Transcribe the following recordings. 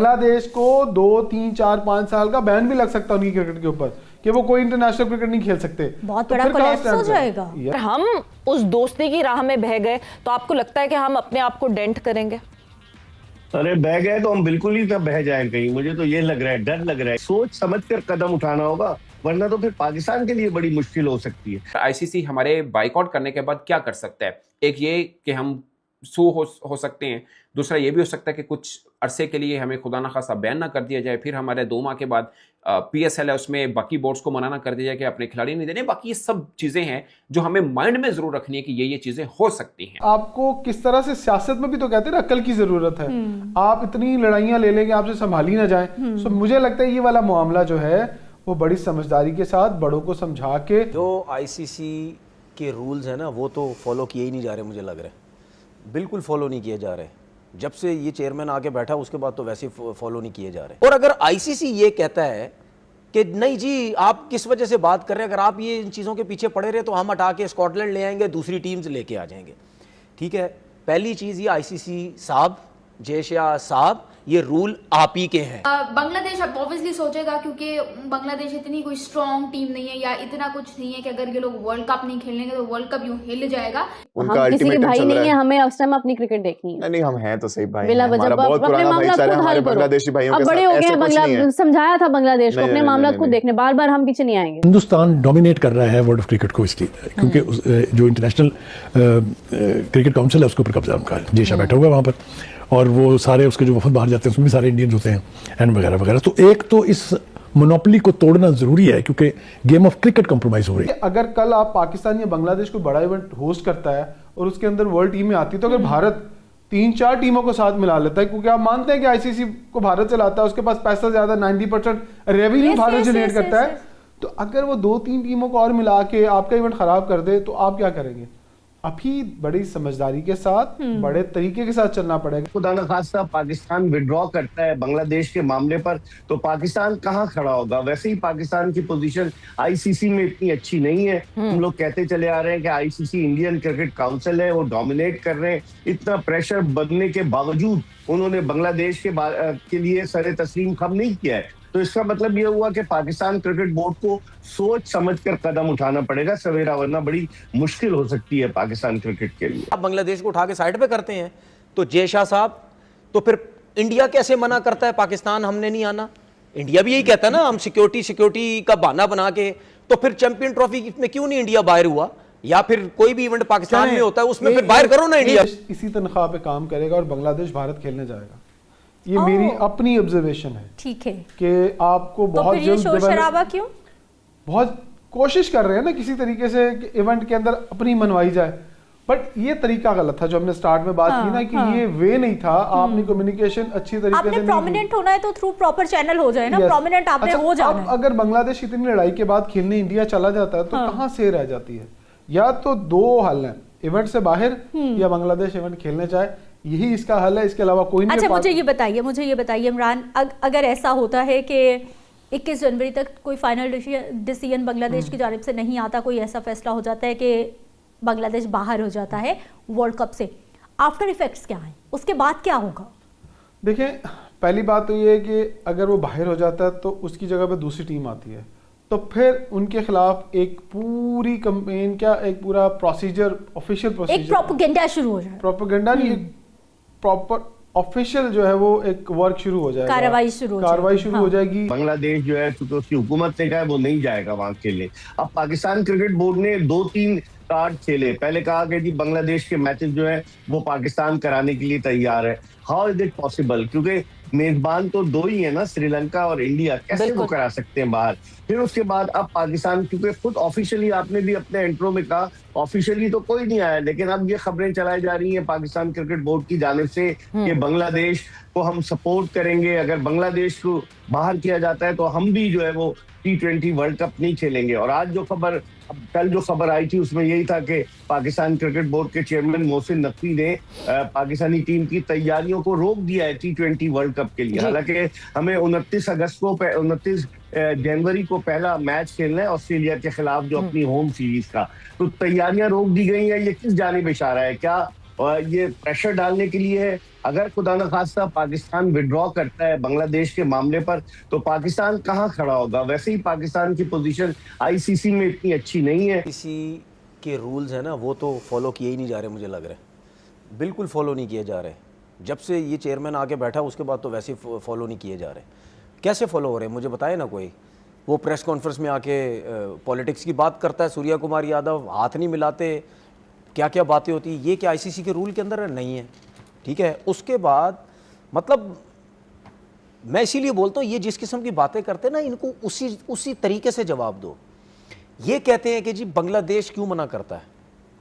बांग्लादेश को 2, 3, 4, 5 साल का बैन भी लग सकता है उनकी क्रिकेट के ऊपर कि वो कोई इंटरनेशनल क्रिकेट नहीं खेल सकते। बहुत बड़ा कोलैप्स हो जाएगा। हम उस दोस्ती की राह में बह गए तो आपको लगता है कि हम अपने आप को डेंट करेंगे? अरे बह गए तो हम बिल्कुल ही तब बह जाए कहीं, मुझे तो ये लग रहा है, डर लग रहा है। सोच समझ कर कदम उठाना होगा, वरना तो फिर पाकिस्तान के लिए बड़ी मुश्किल हो सकती है। आईसीसी हमारे बाइकआउट करने के बाद क्या कर सकता है? एक ये कि हम सू हो सकते हैं, दूसरा ये भी हो सकता है कि कुछ अरसे के लिए हमें खुदा ना खासा बैन ना कर दिया जाए, फिर हमारे 2 माह के बाद पीएसएल है उसमें बाकी बोर्ड्स को मना ना कर दिया जाए कि अपने खिलाड़ी नहीं देने। बाकी ये सब चीजें हैं जो हमें माइंड में जरूर रखनी है कि ये चीजें हो सकती हैं। आपको किस तरह से, सियासत में भी तो कहते हैं ना अक्ल की जरूरत है। आप इतनी लड़ाइयां ले लेंगे आपसे संभाली ना जाए। सो मुझे लगता है ये वाला मामला जो है वो बड़ी समझदारी के साथ बड़ों को समझा के, जो आईसीसी के रूल्स हैं ना वो तो फॉलो किए ही नहीं जा रहे, मुझे लग रहा है बिल्कुल फॉलो नहीं किए जा रहे। जब से ये चेयरमैन आके बैठा उसके बाद तो वैसे फॉलो नहीं किए जा रहे। और अगर आईसीसी ये कहता है कि नहीं जी आप किस वजह से बात कर रहे हैं, अगर आप ये इन चीज़ों के पीछे पड़े रहे तो हम हटा के स्कॉटलैंड ले आएंगे, दूसरी टीम्स लेके आ जाएंगे। ठीक है, पहली चीज़ ये आईसीसी साहब, जय शाह साहब, ये रूल आप ही के हैं। बांग्लादेश अब ऑब्वियसली सोचेगा क्योंकि बांग्लादेश इतनी कोई स्ट्रॉन्ग टीम नहीं है या इतना कुछ नहीं है कि अगर ये लोग वर्ल्ड कप नहीं खेलेंगे तो वर्ल्ड कप यूं हिल जाएगा। हम किसी के भाई नहीं है, हमें उस टाइम अपनी क्रिकेट देखनी है। नहीं हम हैं तो सही भाई, हमारा बहुत पुराना भाईचारा है हमारे बांग्लादेशी भाइयों के साथ। अब बड़े हो गए हैं, बांग्लादेश समझाया था बांग्लादेश को अपने मामला खुद देखने, बार बार हम पीछे नहीं आएंगे। हिंदुस्तान डोमिनेट कर रहा है वर्ल्ड ऑफ क्रिकेट को इसलिए क्योंकि जो इंटरनेशनल क्रिकेट काउंसिल है उसके ऊपर कब्जा उनका है। जेशा बैठा हुआ है वहाँ पर और वो सारे उसके जो वफद बाहर जाते हैं उसमें भी सारे इंडियंस होते हैं एंड वगैरह वगैरह। तो एक तो इस मोनोपोली को तोड़ना जरूरी है क्योंकि गेम ऑफ क्रिकेट कंप्रोमाइज हो रही है। अगर कल आप पाकिस्तान या बांग्लादेश को बड़ा इवेंट होस्ट करता है और उसके अंदर वर्ल्ड टीम में आती है तो अगर भारत 3-4 टीमों को साथ मिला लेता है, क्योंकि आप मानते हैं कि आईसीसी को भारत चलाता है, उसके पास पैसा ज्यादा, 90% रेवेन्यू भारत जनरेट करता है, तो अगर वो 2-3 टीमों को और मिला के आपका इवेंट खराब कर दे तो आप क्या करेंगे? अभी बड़ी समझदारी के साथ बड़े तरीके के साथ चलना पड़ेगा। खुदा न खास्ता पाकिस्तान विड्रॉ करता है बांग्लादेश के मामले पर तो पाकिस्तान कहाँ खड़ा होगा? वैसे ही पाकिस्तान की पोजीशन आईसीसी में इतनी अच्छी नहीं है। हम लोग कहते चले आ रहे हैं कि आईसीसी इंडियन क्रिकेट काउंसिल है, वो डोमिनेट कर रहे हैं। इतना प्रेशर बनने के बावजूद उन्होंने बांग्लादेश के लिए सरे तस्लीम खम नहीं किया है। तो इसका मतलब ये हुआ कि पाकिस्तान क्रिकेट बोर्ड को सोच समझकर कदम उठाना पड़ेगा सवेरा, वरना बड़ी मुश्किल हो सकती है पाकिस्तान क्रिकेट के लिए। आप बांग्लादेश को उठा के साइड पे करते हैं तो जय शाह साहब, तो फिर इंडिया कैसे मना करता है पाकिस्तान हमने नहीं आना? इंडिया भी यही कहता है ना हम सिक्योरिटी का बहाना बना के, तो फिर चैंपियन ट्रॉफी में क्यों नहीं इंडिया बाहर हुआ? या फिर कोई भी इवेंट पाकिस्तान में होता है उसमें फिर बाहर करो ना इंडिया। इसी तनख्वाह पे काम करेगा और बांग्लादेश भारत खेलने जाएगा। ये मेरी अपनी ऑब्जर्वेशन है। ठीक है कि आपको बहुत तो शोर शराबा क्यों? बहुत कोशिश कर रहे हैं ना किसी तरीके से इवेंट के अंदर अपनी मनवाई जाए, बट ये तरीका गलत था जो हमने स्टार्ट में बात की ना कि ये वे नहीं था। आपने कम्युनिकेशन अच्छी तरीके से आपने प्रोमिनेंट होना है तो थ्रू प्रॉपर चैनल हो जाए ना। प्रोमिनेंट आपने हो जाना है। अगर बांग्लादेश इतनी लड़ाई के बाद खेलने इंडिया चला जाता है तो कहाँ से रह जाती है? या तो 2 हल हैं, इवेंट से बाहर या बांग्लादेश इवेंट खेलने जाए, यही इसका हल है, इसके अलावा कोई नहीं। अच्छा मुझे ये बताइए इमरान, अगर ऐसा होता है कि 21 जनवरी तक कोई फाइनल डिसीजन बांग्लादेश की जानिब से नहीं आता, कोई ऐसा फैसला हो जाता है कि बांग्लादेश बाहर हो जाता है वर्ल्ड कप से, आफ्टर इफेक्ट्स क्या है? उसके बाद क्या होगा? देखिए पहली बात तो ये है कि अगर वो बाहर हो जाता है तो उसकी जगह पे दूसरी टीम आती है, तो फिर उनके खिलाफ एक पूरी कैंपेन, क्या एक पूरा प्रोसीजर, ऑफिशियल प्रोसीजर, एक प्रोपेगेंडा शुरू हो जाए। प्रोपेगेंडा नहीं, प्रॉपर ऑफिशियल जो है वो एक वर्क शुरू हो जाएगा, कार्रवाई शुरू हो जाएगी। बांग्लादेश जो है क्योंकि उसकी हुकूमत ने कहा है वो नहीं जाएगा वहां के लिए। अब पाकिस्तान क्रिकेट बोर्ड ने 2-3 कार्ड खेले। पहले कहा कि जी बांग्लादेश के मैचेस जो है वो पाकिस्तान कराने के लिए तैयार है। How is it possible? क्योंकि मेजबान तो 2 ही है ना, श्रीलंका और इंडिया, कैसे वो करा सकते हैं बाहर? फिर उसके बाद अब पाकिस्तान, क्योंकि खुद ऑफिशियली आपने भी अपने इंट्रो में कहा ऑफिशियली तो कोई नहीं आया, लेकिन अब ये खबरें चलाई जा रही हैं पाकिस्तान क्रिकेट बोर्ड की जानिब से कि बांग्लादेश को हम सपोर्ट करेंगे, अगर बांग्लादेश को बाहर किया जाता है तो हम भी जो है वो T20 वर्ल्ड कप नहीं खेलेंगे। और आज कल जो खबर आई थी उसमें यही था कि पाकिस्तान क्रिकेट बोर्ड के चेयरमैन मोहसिन नकवी ने पाकिस्तानी टीम की तैयारियों को रोक दिया है T20 वर्ल्ड कप के लिए। हालांकि हमें 29 जनवरी को पहला मैच खेलना है ऑस्ट्रेलिया के खिलाफ, जो अपनी होम सीरीज का, तो तैयारियां रोक दी गई हैं। ये किस जानिब इशारा है? क्या और ये प्रेशर डालने के लिए है। अगर खुदा न खास्ता पाकिस्तान विड्रॉ करता है बांग्लादेश के मामले पर तो पाकिस्तान कहाँ खड़ा होगा? वैसे ही पाकिस्तान की पोजीशन आईसीसी में इतनी अच्छी नहीं है। किसी के रूल्स है ना वो तो फॉलो किए ही नहीं जा रहे, मुझे लग रहा है बिल्कुल फॉलो नहीं किए जा रहे। जब से ये चेयरमैन आके बैठा उसके बाद तो वैसे ही फॉलो नहीं किए जा रहे। कैसे फॉलो हो रहे हैं मुझे बताए ना कोई। वो प्रेस कॉन्फ्रेंस में आके पॉलिटिक्स की बात करता है सूर्या कुमार यादव, हाथ नहीं मिलाते, क्या क्या बातें होती हैं। ये क्या आईसीसी के रूल के अंदर नहीं है? ठीक है, उसके बाद मतलब मैं इसीलिए बोलता हूँ ये जिस किस्म की बातें करते हैं ना इनको उसी तरीके से जवाब दो। ये कहते हैं कि जी बांग्लादेश क्यों मना करता है,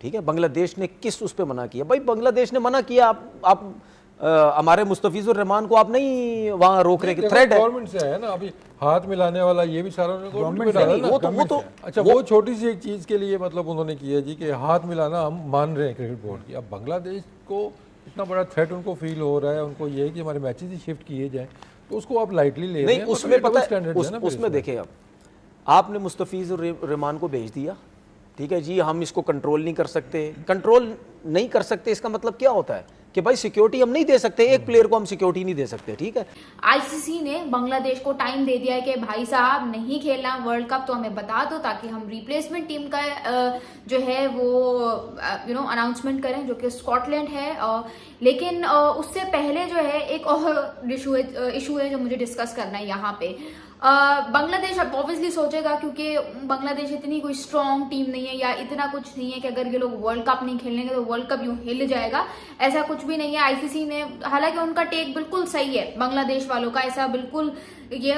ठीक है, बांग्लादेश ने किस उस पर मना किया? भाई बांग्लादेश ने मना किया, आप हमारे मुस्तफिजुर रहमान को आप नहीं वहां रोक रहे कि थ्रेट है। गवर्नमेंट से है ना, अभी हाथ मिलाने वाला ये भी सारा गवर्नमेंट में डाला ना। वो तो अच्छा वो छोटी सी एक चीज के लिए मतलब उन्होंने किया जी कि हाथ मिलाना हम मान रहे हैं क्रिकेट बोर्ड की। अब बांग्लादेश को इतना बड़ा थ्रेट उनको फील हो रहा है, उनको ये है कि हमारे मैचेस ही शिफ्ट किए जाए, तो उसको आप लाइटली ले रहे हैं। उसमें पता है उसमें देखें, अब आपने मुस्तफिजुर रहमान को भेज दिया, ठीक है जी, हम इसको कंट्रोल नहीं कर सकते। कंट्रोल नहीं कर सकते इसका मतलब क्या होता है कि भाई सिक्योरिटी हम नहीं दे सकते, एक प्लेयर को हम सिक्योरिटी नहीं दे सकते, ठीक है। आईसीसी ने बांग्लादेश को टाइम दे दिया है कि भाई साहब नहीं खेलना वर्ल्ड कप तो हमें बता दो ताकि हम रिप्लेसमेंट टीम का जो है वो अनाउंसमेंट करें, जो कि स्कॉटलैंड है। लेकिन उससे पहले जो है एक और इशू है जो मुझे डिस्कस करना है यहाँ पे। बांग्लादेश ऑब्वियसली सोचेगा क्योंकि बांग्लादेश इतनी कोई स्ट्रॉन्ग टीम नहीं है या इतना कुछ नहीं है कि अगर ये लोग वर्ल्ड कप नहीं खेलेंगे तो वर्ल्ड कप यूं हिल जाएगा, ऐसा कुछ भी नहीं है। आईसीसी ने, हालांकि उनका टेक बिल्कुल सही है बांग्लादेश वालों का, ऐसा बिल्कुल ये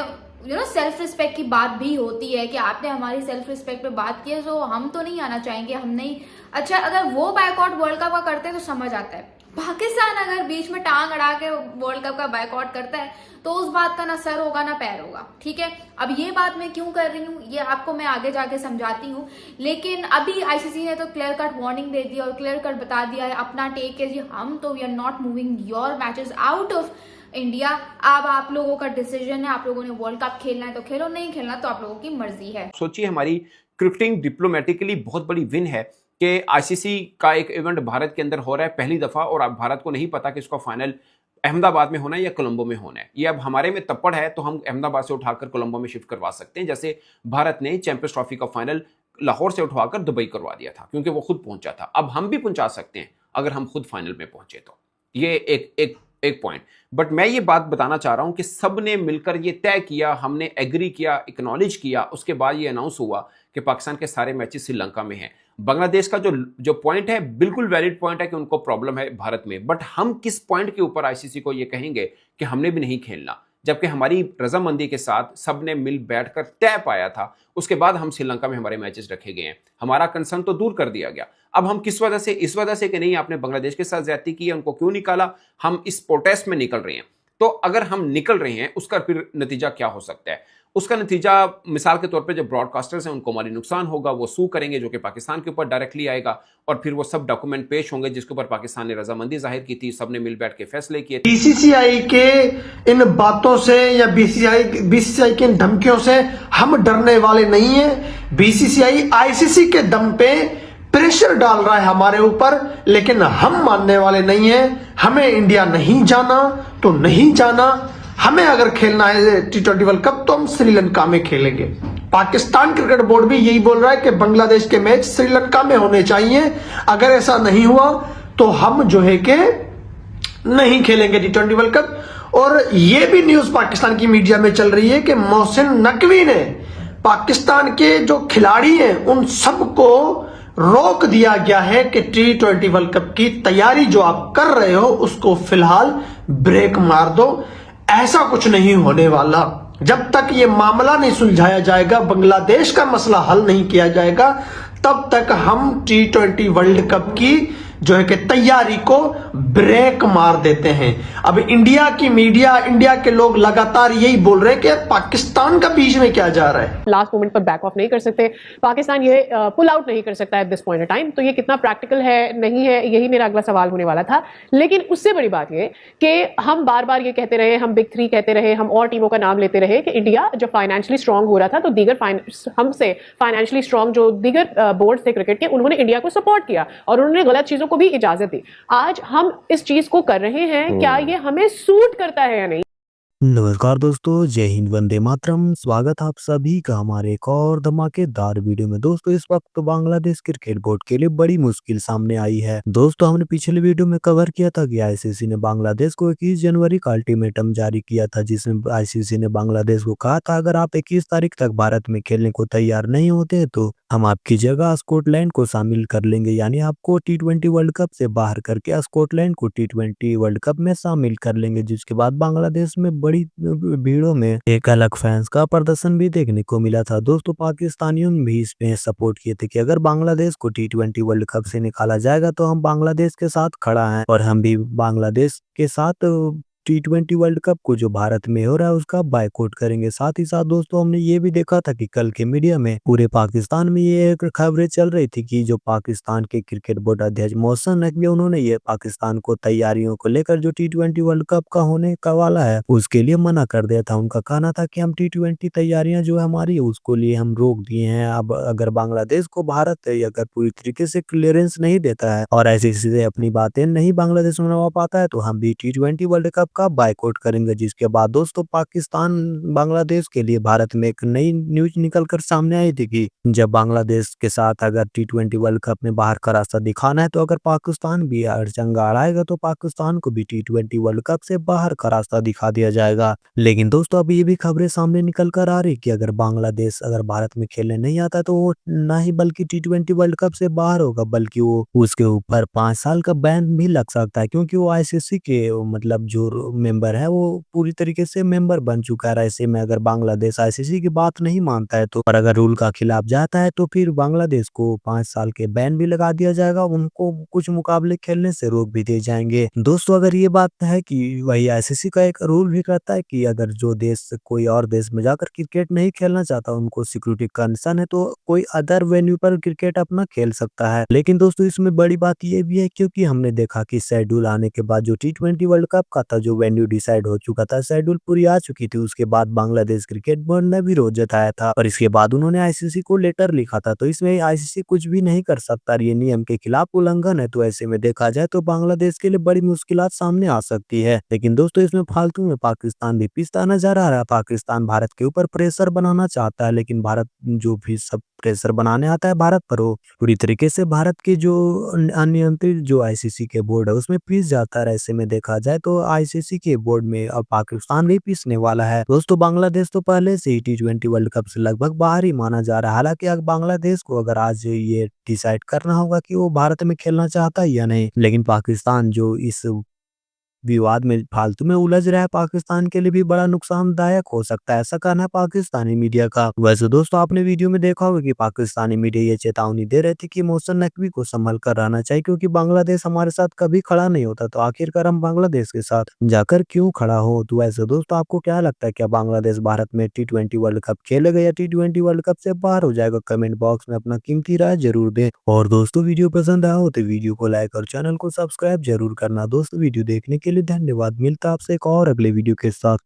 सेल्फ रिस्पेक्ट की बात भी होती है कि आपने हमारी सेल्फ रिस्पेक्ट पे बात की है तो हम तो नहीं आना चाहेंगे, हम नहीं। अच्छा, अगर वो बायकॉट वर्ल्ड कप का करते हैं तो समझ आता है। पाकिस्तान अगर बीच में टांग अड़ा के वर्ल्ड कप का बायकॉट करता है तो उस बात का ना सर होगा ना पैर होगा, ठीक है। अब ये बात मैं क्यों कर रही हूँ ये आपको मैं आगे जाके समझाती हूँ, लेकिन अभी आईसीसी ने तो क्लियर कट वार्निंग दे दी और क्लियर कट बता दिया है अपना टेक है जी, हम तो we are not moving your matches out of India. अब आप लोगों का डिसीजन है, आप लोगों ने वर्ल्ड कप खेलना है तो खेलो, नहीं खेलना तो आप लोगों की मर्जी है। सोचिए हमारी क्रिकेटिंग डिप्लोमेटिकली बहुत बड़ी विन है कि आईसीसी का एक इवेंट भारत के अंदर हो रहा है पहली दफा, और अब भारत को नहीं पता कि इसका फाइनल अहमदाबाद में होना है या कोलंबो में होना है। ये अब हमारे में तप्पड़ है तो हम अहमदाबाद से उठाकर कोलंबो में शिफ्ट करवा सकते हैं, जैसे भारत ने चैंपियंस ट्रॉफी का फाइनल लाहौर से उठवाकर दुबई करवा दिया था क्योंकि वो खुद पहुंचा था। अब हम भी पहुंचा सकते हैं अगर हम खुद फाइनल में पहुंचे तो। ये एक पॉइंट। बट मैं ये बात बताना चाह रहा हूं कि सब ने मिलकर ये तय किया, हमने एग्री किया, एक्नॉलेज किया, उसके बाद ये अनाउंस हुआ कि पाकिस्तान के सारे मैचेस श्रीलंका में हैं। बांग्लादेश का जो पॉइंट है बिल्कुल वैलिड पॉइंट है कि उनको प्रॉब्लम है भारत में, बट हम किस पॉइंट के ऊपर आईसीसी को ये कहेंगे कि हमने भी नहीं खेलना, जबकि हमारी रजामंदी के साथ सबने मिल बैठकर तय पाया था। उसके बाद हम श्रीलंका में हमारे मैचेस रखे गए हैं, हमारा कंसर्न तो दूर कर दिया गया। अब हम किस वजह से, इस वजह से कि नहीं आपने बांग्लादेश के साथ ज्यादती की है, उनको क्यों निकाला, हम इस प्रोटेस्ट में निकल रहे हैं। तो अगर हम निकल रहे हैं उसका फिर नतीजा क्या हो सकता है? उसका नतीजा मिसाल के तौर पे जो ब्रॉडकास्टर्स हैं उनको माली नुकसान होगा, वो सू करेंगे जो कि पाकिस्तान के ऊपर डायरेक्टली आएगा, और फिर वो सब डॉक्यूमेंट पेश होंगे जिसके ऊपर पाकिस्तान ने रजामंदी जाहिर की थी, सबने मिल बैठ के फैसले किए। बीसीसीआई के इन बातों से या बीसीसीआई की इन धमकियों से हम डरने वाले नहीं है। बीसीसीआई आईसीसी के दम पे प्रेशर डाल रहा है हमारे ऊपर, लेकिन हम मानने वाले नहीं है। हमें इंडिया नहीं जाना तो नहीं जाना, हमें अगर खेलना है T20 वर्ल्ड कप तो हम श्रीलंका में खेलेंगे। पाकिस्तान क्रिकेट बोर्ड भी यही बोल रहा है कि बांग्लादेश के मैच श्रीलंका में होने चाहिए। अगर ऐसा नहीं हुआ तो हम जो है कि नहीं खेलेंगे T20 वर्ल्ड कप। और यह भी न्यूज पाकिस्तान की मीडिया में चल रही है कि मोहसिन नकवी ने पाकिस्तान के जो खिलाड़ी हैं उन सबको रोक दिया गया है कि T20 वर्ल्ड कप की तैयारी जो आप कर रहे हो उसको फिलहाल ब्रेक मार दो। ऐसा कुछ नहीं होने वाला। जब तक ये मामला नहीं सुलझाया जाएगा, बांग्लादेश का मसला हल नहीं किया जाएगा, तब तक हम T20 वर्ल्ड कप की जो है कि तैयारी को ब्रेक मार देते हैं। अब इंडिया की मीडिया, इंडिया के लोग लगातार यही बोल रहे हैं कि पाकिस्तान का बीच में क्या जा रहा है। लास्ट मोमेंट पर बैक ऑफ नहीं कर सकते, पाकिस्तान ये पुल आउट नहीं कर सकता है at this point of time. तो ये कितना प्रैक्टिकल है नहीं है, यही मेरा अगला सवाल होने वाला था। लेकिन उससे बड़ी बात ये कि हम बार बार ये कहते रहे, हम बिग 3 कहते रहे, हम और टीमों का नाम लेते रहे कि इंडिया जब फाइनेंशियली स्ट्रांग हो रहा था तो दीगर हमसे फाइनेंशियली स्ट्रांग जो दीगर बोर्ड थे क्रिकेट के, उन्होंने इंडिया को सपोर्ट किया और उन्होंने गलत चीजों को भी इजाजत दी। आज हम इस चीज को कर रहे हैं, क्या ये हमें सूट करता है या नहीं? नमस्कार दोस्तों, जय हिंद, वंदे मातरम। स्वागत है आप सभी का हमारे एक और धमाकेदार वीडियो में। दोस्तों इस वक्त तो बांग्लादेश क्रिकेट बोर्ड के लिए बड़ी मुश्किल सामने आई है। दोस्तों हमने पिछले वीडियो में कवर किया था कि आईसीसी ने बांग्लादेश को 21 जनवरी का अल्टीमेटम जारी किया था, जिसमें आईसीसी ने बांग्लादेश को कहा था अगर आप 21 तारीख तक भारत में खेलने को तैयार नहीं होते तो हम आपकी जगह स्कॉटलैंड को शामिल कर लेंगे, यानी आपको T20 वर्ल्ड कप से बाहर करके स्कॉटलैंड को T20 वर्ल्ड कप में शामिल कर लेंगे। जिसके बाद बांग्लादेश में बड़ी भीड़ों में एक अलग फैंस का प्रदर्शन भी देखने को मिला था। दोस्तों पाकिस्तानियों ने भी इसमें सपोर्ट किए थे कि अगर बांग्लादेश को T20 वर्ल्ड कप से निकाला जाएगा तो हम बांग्लादेश के साथ खड़ा हैं और हम भी बांग्लादेश के साथ T20 वर्ल्ड कप को जो भारत में हो रहा है उसका बायकॉट करेंगे। साथ ही साथ दोस्तों हमने ये भी देखा था कि कल के मीडिया में पूरे पाकिस्तान में ये एक खबरें चल रही थी कि जो पाकिस्तान के क्रिकेट बोर्ड अध्यक्ष मोहसिन नकवी, उन्होंने ये पाकिस्तान को तैयारियों को लेकर जो T20 वर्ल्ड कप का होने का वाला है उसके लिए मना कर दिया था। उनका कहना था कि हम T20 तैयारियां जो है हमारी उसको लिए हम रोक दिए हैं। अब अगर बांग्लादेश को भारत अगर पूरी तरीके से क्लियरेंस नहीं देता है और आईसीसी से अपनी बातें नहीं बांग्लादेश मनवा पाता है तो हम भी T20 वर्ल्ड कप का बायकॉट करेंगे। जिसके बाद दोस्तों पाकिस्तान बांग्लादेश के लिए भारत में एक नई न्यूज निकलकर सामने आई थी कि जब बांग्लादेश के साथ अगर T20 वर्ल्ड कप में बाहर का रास्ता दिखाना है तो अगर पाकिस्तान भी अड़चंगा अड़ाएगा तो पाकिस्तान को भी T20 वर्ल्ड कप से बाहर का रास्ता दिखा दिया जाएगा। लेकिन दोस्तों अभी ये भी खबरें सामने निकल कर आ रही कि अगर बांग्लादेश अगर भारत में खेलने नहीं आता तो वो न ही बल्कि T20 वर्ल्ड कप से बाहर होगा बल्कि वो उसके ऊपर 5 साल का बैन भी लग सकता है, क्योंकि वो आईसीसी के मतलब जो मेंबर है वो पूरी तरीके से मेंबर बन चुका है। ऐसे में अगर बांग्लादेश आईसीसी की बात नहीं मानता है तो और अगर रूल का खिलाफ जाता है तो फिर बांग्लादेश को 5 साल के बैन भी लगा दिया जाएगा, उनको कुछ मुकाबले खेलने से रोक भी दिए जाएंगे। दोस्तों अगर ये बात है कि वही आईसीसी का एक रूल भी कहता है कि अगर जो देश कोई और देश में जाकर क्रिकेट नहीं खेलना चाहता, उनको सिक्योरिटी कंसर्न है तो कोई अदर वेन्यू पर क्रिकेट अपना खेल सकता है। लेकिन दोस्तों इसमें बड़ी बात ये भी है क्योंकि हमने देखा कि शेड्यूल आने के बाद जो T20 वर्ल्ड कप का था जो वेन्यू डिसाइड हो चुका था, शेड्यूल पूरी आ चुकी थी, उसके बाद बांग्लादेश क्रिकेट बोर्ड ने विरोध जताया था और इसके बाद उन्होंने आईसीसी को लेटर लिखा था। तो इसमें आईसीसी कुछ भी नहीं कर सकता, ये नियम के खिलाफ उल्लंघन है। तो ऐसे में देखा जाए तो बांग्लादेश के लिए बड़ी मुश्किलात सामने आ सकती है। लेकिन दोस्तों इसमें फालतू में पाकिस्तान भी पिसता नजर आ रहा है। पाकिस्तान भारत के ऊपर प्रेशर बनाना चाहता है, लेकिन भारत जो भी सब प्रेशर बनाने आता है भारत पर वो पूरी तरीके से भारत की जो अनियंत्रित जो आईसीसी के बोर्ड है उसमें पिस जाता है। ऐसे में देखा जाए तो आईसीसी के बोर्ड में अब पाकिस्तान भी पिसने वाला है। दोस्तों बांग्लादेश तो पहले से ही T20 वर्ल्ड कप से लगभग बाहर ही माना जा रहा है। हालांकि अगर बांग्लादेश को अगर आज ये डिसाइड करना होगा कि वो भारत में खेलना चाहता है या नहीं, लेकिन पाकिस्तान जो इस विवाद में फालतू में उलझ रहा है पाकिस्तान के लिए भी बड़ा नुकसानदायक हो सकता है, ऐसा कहना है पाकिस्तानी मीडिया का। वैसे दोस्तों आपने वीडियो में देखा होगा कि पाकिस्तानी मीडिया ये चेतावनी दे रहे थे कि मोहसिन नकवी को संभल कर रहना चाहिए, क्योंकि बांग्लादेश हमारे साथ कभी खड़ा नहीं होता तो आखिरकार हम बांग्लादेश के साथ जाकर क्यों खड़ा हो। तो वैसे दोस्तों आपको क्या लगता है, क्या बांग्लादेश भारत में T20 वर्ल्ड कप खेलेगा या T20 वर्ल्ड कप से बाहर हो जाएगा? कमेंट बॉक्स में अपना कीमती राय जरूर दें। और दोस्तों वीडियो पसंद आया हो तो वीडियो को लाइक और चैनल को सब्सक्राइब जरूर करना। दोस्तों वीडियो देखने के लिए धन्यवाद। मिलता है आपसे एक और अगले वीडियो के साथ।